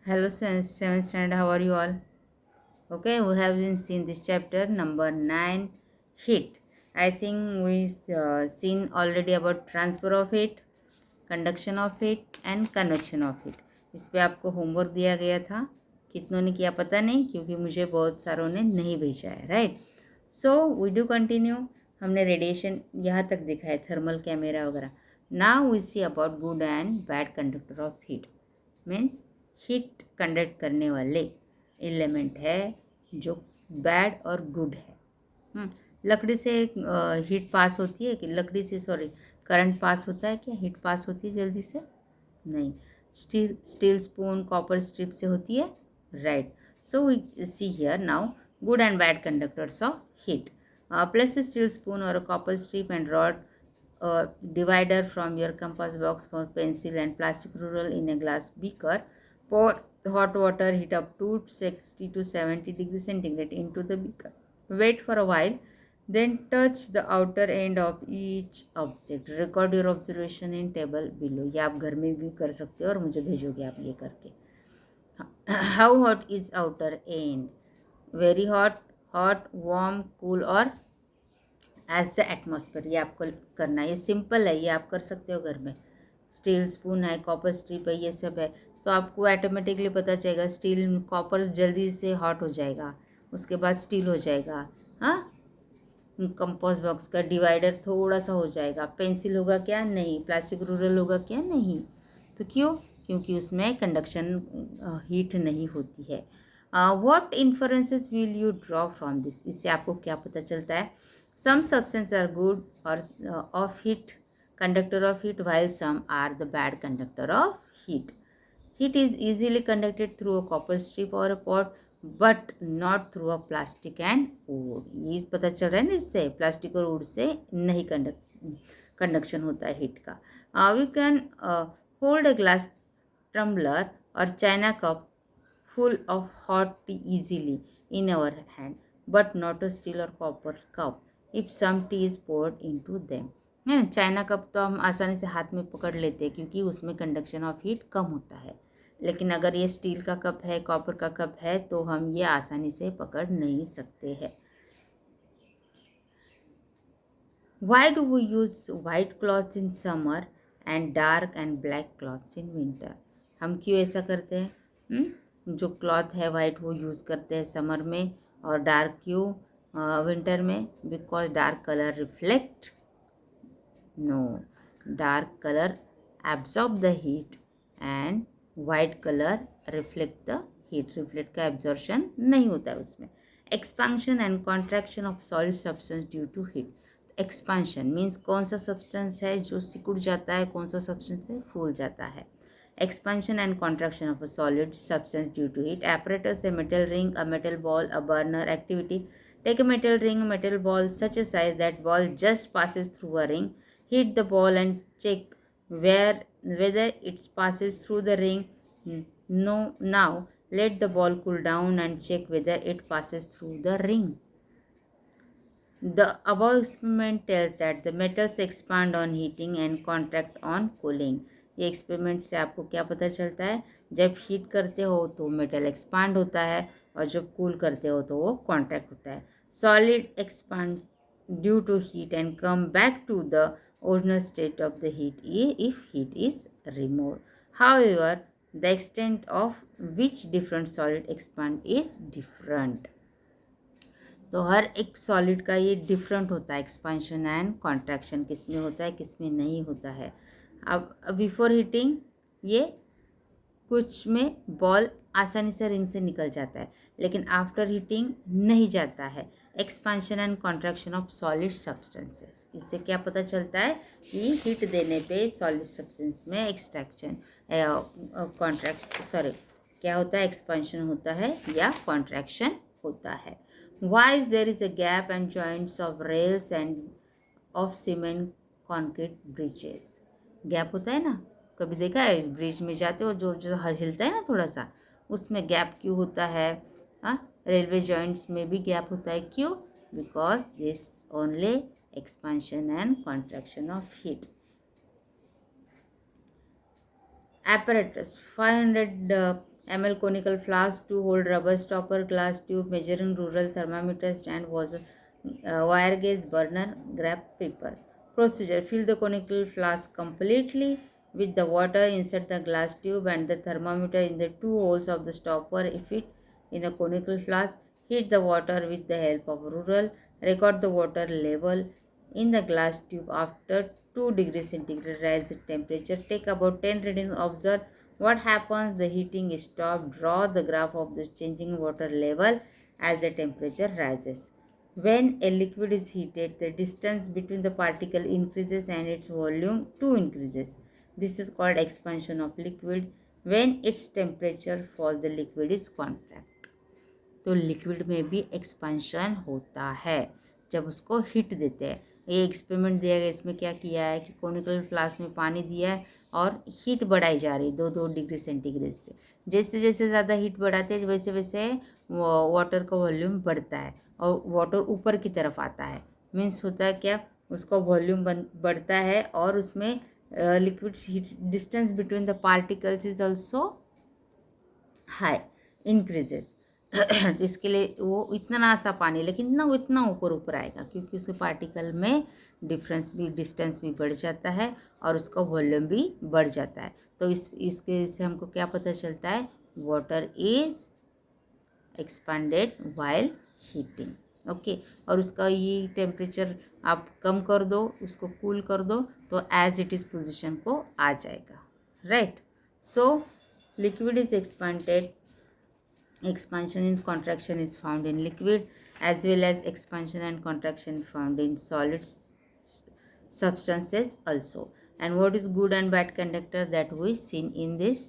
Hello, seventh standard. How are you all? Okay, we have been seen this chapter number 9, heat. I think we seen already about transfer of heat, conduction of heat and convection of heat. इस पे आपको homework दिया गया था. कितनों ने किया पता नहीं, क्योंकि मुझे बहुत सारों ने नहीं भेजा है, right. So we do continue. हमने रेडिएशन यहाँ तक देखा है, थर्मल कैमरा वगैरह. Now we see about good and bad conductor of heat. Means heat conduct करने वाले एलिमेंट है जो बैड और गुड है. लकड़ी से हीट पास होती है कि लकड़ी से, सॉरी, करंट पास होता है क्या? हीट पास होती है जल्दी से? नहीं. स्टील स्पून कॉपर स्ट्रिप से होती है, right. So we see here now good and bad conductors of heat. Place a steel spoon or a copper strip and rod divider from your compass box for pencil and plastic ruler in a glass beaker. Pour hot water, heat up to 60 to 70 degrees centigrade into the beaker. Wait for a while, then touch the outer end of each object. Record your observation in table below. ये आप घर में भी कर सकते हो और मुझे भेजोगे आप ये करके. How hot is outer end? Very hot, hot, warm, cool और एज द एटमॉस्फेयर. ये आपको करना है. ये सिंपल है, ये आप कर सकते हो घर में. स्टील स्पून है, कॉपर स्ट्रिप है, ये सब है, तो आपको ऑटोमेटिकली पता चलेगा. स्टील कॉपर जल्दी से हॉट हो जाएगा, उसके बाद स्टील हो जाएगा. हाँ, कंपोस्ट बॉक्स का डिवाइडर थोड़ा सा हो जाएगा. पेंसिल होगा क्या? नहीं. प्लास्टिक रूलर होगा क्या? नहीं. तो क्यों? क्योंकि उसमें कंडक्शन हीट नहीं होती है. What inferences will you draw from this? इससे आपको क्या पता चलता है? सम सब्सटेंस आर गुड और of heat, conductor of heat, while some are the bad conductor of heat. Heat is easily conducted through a copper strip or a pot, but not through a plastic and wood. ये पता चल रहा है ना, इससे plastic और would say नहीं conduction होता है हीट का. We can hold a glass tumbler or china cup full of hot tea easily in our hand, but not a steel or copper cup if some tea is poured into them. है ना. China cup तो हम आसानी से हाथ में पकड़ लेते हैं क्योंकि उसमें कंडक्शन ऑफ हीट कम होता है. लेकिन अगर ये स्टील का कप है, कॉपर का कप है, तो हम ये आसानी से पकड़ नहीं सकते हैं. Why do we use white clothes in summer and dark and black clothes in winter? हम क्यों ऐसा करते हैं? जो क्लॉथ है वाइट वो यूज़ करते हैं समर में, और डार्क क्यों विंटर में? Because dark colour reflect. No, dark colour absorb the heat and white color reflect the heat. Reflect का एब्जॉर्शन नहीं होता है उसमें. Expansion and contraction of solid substance due to heat. Expansion means कौन सा substance है जो सिकुड़ जाता है, कौन सा सब्सटेंस है फूल जाता है. Expansion and contraction of a solid substance due to heat. Apparatus: a metal ring, a metal ball, a burner. Activity: take a metal ring, a metal ball, such a size that ball just passes through a ring. Hit the ball and check whether it passes through the ring. No. Now let the ball cool down and check whether it passes through the ring. The above experiment tells that the metals expand on heating and contract on cooling. ये experiment से आपको क्या पता चलता है? जब heat करते हो तो मेटल एक्सपांड होता है, और जब कूल करते हो तो वो कॉन्ट्रैक्ट होता है. Solid expand due to heat and come back to the original state of the heat if heat is removed. However, the extent of which different solid expand is different. तो हर एक solid का ये different होता है. Expansion and contraction किस में होता है, किस में नहीं होता है. अब बिफोर हीटिंग ये कुछ में बॉल आसानी से रिंग से निकल जाता है, लेकिन आफ्टर हीटिंग नहीं जाता है. Expansion and contraction of solid substances. इससे क्या पता चलता है कि हीट देने पे सॉलिड सब्सटेंस में एक्सट्रैक्शन कॉन्ट्रैक्ट सॉरी क्या होता है, एक्सपांशन होता है या कॉन्ट्रैक्शन होता है. Why is there is a gap and joints of rails and of cement concrete bridges? Gap होता है ना, कभी देखा है? इस ब्रिज में जाते हो जो जो हिलता है ना थोड़ा सा, उसमें गैप क्यों होता है? रेलवे जॉइंट्स में भी गैप होता है. क्यों? Because this only expansion and contraction of heat. apparatus 500 ml conical flask to hold rubber stopper, glass tube, measuring rural thermometer stand, was wire gauge, burner, graph paper. Procedure: fill the conical flask completely with the water, insert the glass tube and the thermometer in the two holes of the stopper. If it in a conical flask, heat the water with the help of ruler, record the water level in the glass tube. After 2 degrees centigrade rise temperature, take about 10 readings, observe what happens. The heating is stopped. Draw the graph of the changing water level as the temperature rises. When a liquid is heated, the distance between the particle increases and its volume too increases. This is called expansion of liquid. When its temperature falls, the liquid is contract. तो liquid में भी expansion होता है जब उसको heat देते हैं. ये एक्सपेरिमेंट दिया गया, इसमें क्या किया है कि कोनिकल फ्लास्क में पानी दिया है और हीट बढ़ाई जा रही 2-2 डिग्री सेंटीग्रेड से. जैसे जैसे ज़्यादा हीट बढ़ाते हैं वैसे वैसे वाटर का वॉल्यूम बढ़ता है और वाटर ऊपर की तरफ आता है. मीन्स होता है क्या, उसका वॉल्यूम बढ़ता है और उसमें liquid heat distance between the particles is also high increases. इसके लिए वो इतना सा पानी लेकिन ना वो इतना ऊपर ऊपर आएगा क्योंकि उसके पार्टिकल में डिस्टेंस भी बढ़ जाता है और उसका वॉल्यूम भी बढ़ जाता है. तो इसके से हमको क्या पता चलता है, water is expanded while heating. Okay, और उसका ये टेम्परेचर आप कम कर दो, उसको कूल कर दो तो एज इट इज़ पोजीशन को आ जाएगा. Right. So liquid is expanded. Expansion and contraction is found in liquid as well as expansion and contraction found in solid substances also. And what is good and bad conductor that we seen in this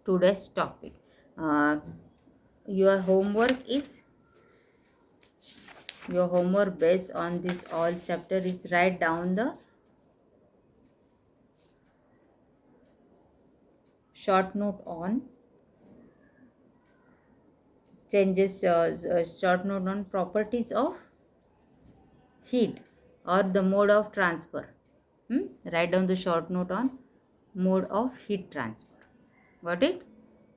today's topic. Your homework based on this all chapter is write down the short note on changes, short note on properties of heat or the mode of transfer. Write down the short note on mode of heat transfer. Got it?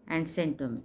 And send to me.